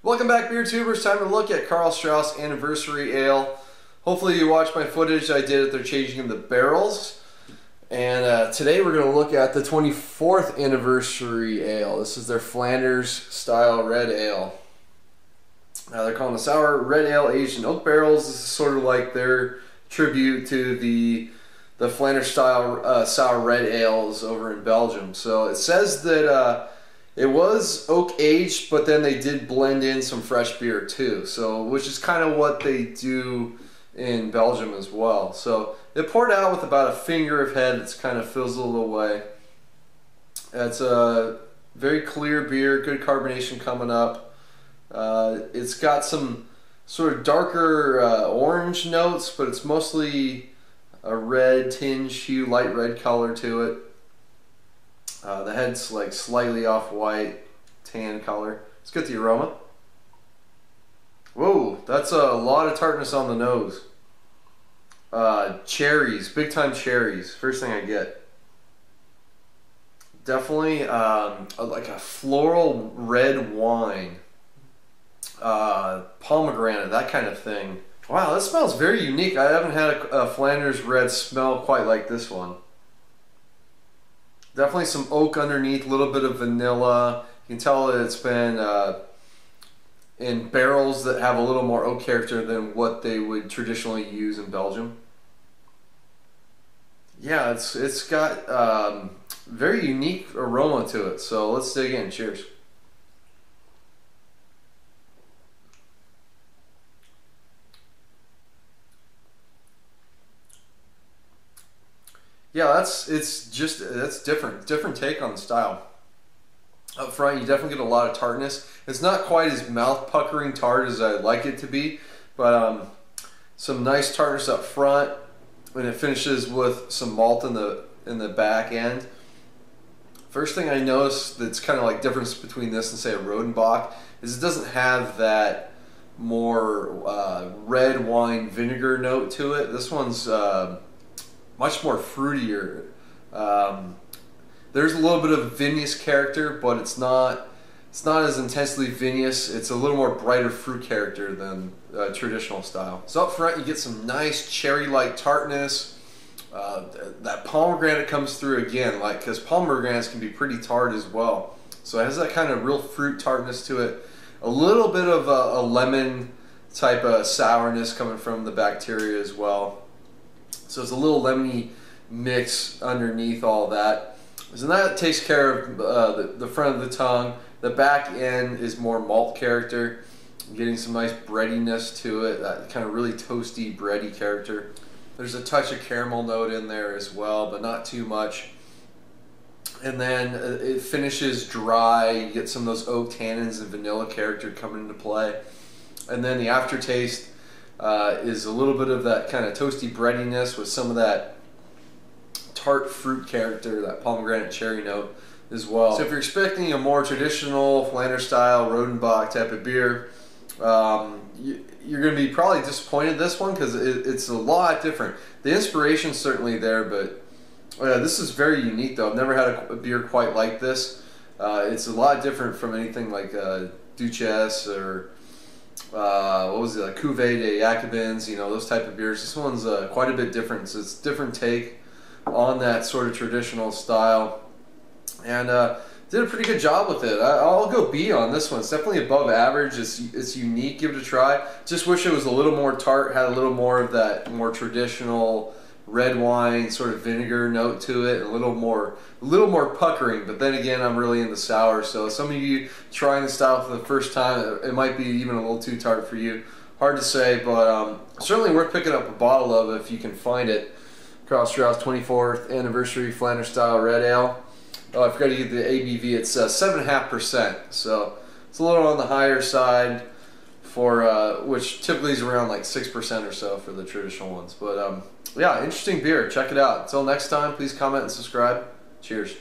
Welcome back, beer tubers. Time to look at Karl Strauss Anniversary Ale. Hopefully you watched my footage I did. They're changing the barrels. And today we're going to look at the 24th Anniversary Ale. This is their Flanders-style Red Ale. They're calling it Sour Red Ale aged in oak barrels. This is sort of like their tribute to the Flanders-style Sour Red Ales over in Belgium. So it says that it was oak aged, but then they did blend in some fresh beer too. So, which is kind of what they do in Belgium as well. So it poured out with about a finger of head. It's kind of fizzled away. It's a very clear beer, good carbonation coming up. It's got some sort of darker orange notes, but it's mostly a red tinge hue, light red color to it. The head's like slightly off-white, tan color. Let's get the aroma. Whoa, that's a lot of tartness on the nose. Cherries, big time cherries. First thing I get. Definitely like a floral red wine. Pomegranate, that kind of thing. Wow, that smells very unique. I haven't had a Flanders red smell quite like this one. Definitely some oak underneath, a little bit of vanilla. You can tell that it's been in barrels that have a little more oak character than what they would traditionally use in Belgium. Yeah, it's got very unique aroma to it. So let's dig in. Cheers. Yeah, that's different take on the style. Up front, you definitely get a lot of tartness. It's not quite as mouth-puckering tart as I'd like it to be, but some nice tartness up front, and it finishes with some malt in the back end. First thing I noticed that's kind of like difference between this and say a Rodenbach is it doesn't have that more red wine vinegar note to it. This one's much more fruitier. There's a little bit of vinous character, but it's not as intensely vinous. It's a little more brighter fruit character than traditional style. So up front you get some nice cherry-like tartness. That pomegranate comes through again, like because pomegranates can be pretty tart as well. So it has that kind of real fruit tartness to it. A little bit of a lemon type of sourness coming from the bacteria as well. So it's a little lemony mix underneath all that. So that takes care of the front of the tongue. The back end is more malt character. I'm getting some nice breadiness to it, that kind of really toasty, bready character. There's a touch of caramel note in there as well, but not too much. And then it finishes dry. You get some of those oak tannins and vanilla character coming into play. And then the aftertaste is a little bit of that kind of toasty breadiness with some of that tart fruit character, that pomegranate cherry note as well. So if you're expecting a more traditional Flanders-style Rodenbach type of beer, you're going to be probably disappointed this one because it's a lot different. The inspiration's certainly there, but this is very unique though. I've never had a beer quite like this. It's a lot different from anything like Duchesse or what was it, like Cuvée de Jacobins, you know, those type of beers. This one's quite a bit different. So it's a different take on that sort of traditional style, and did a pretty good job with it. I'll go B on this one. It's definitely above average. It's unique. Give it a try. Just wish it was a little more tart, had a little more of that more traditional red wine sort of vinegar note to it, a little more puckering. But then again, I'm really into sour, so some of you trying the style for the first time, it might be even a little too tart for you. Hard to say, but certainly worth picking up a bottle of if you can find it. Karl Strauss 24th Anniversary Flanders-style Red Ale. Oh, I forgot to get the ABV. It's 7.5%, so it's a little on the higher side for which typically is around like 6% or so for the traditional ones. But yeah, interesting beer. Check it out. Until next time, please comment and subscribe. Cheers.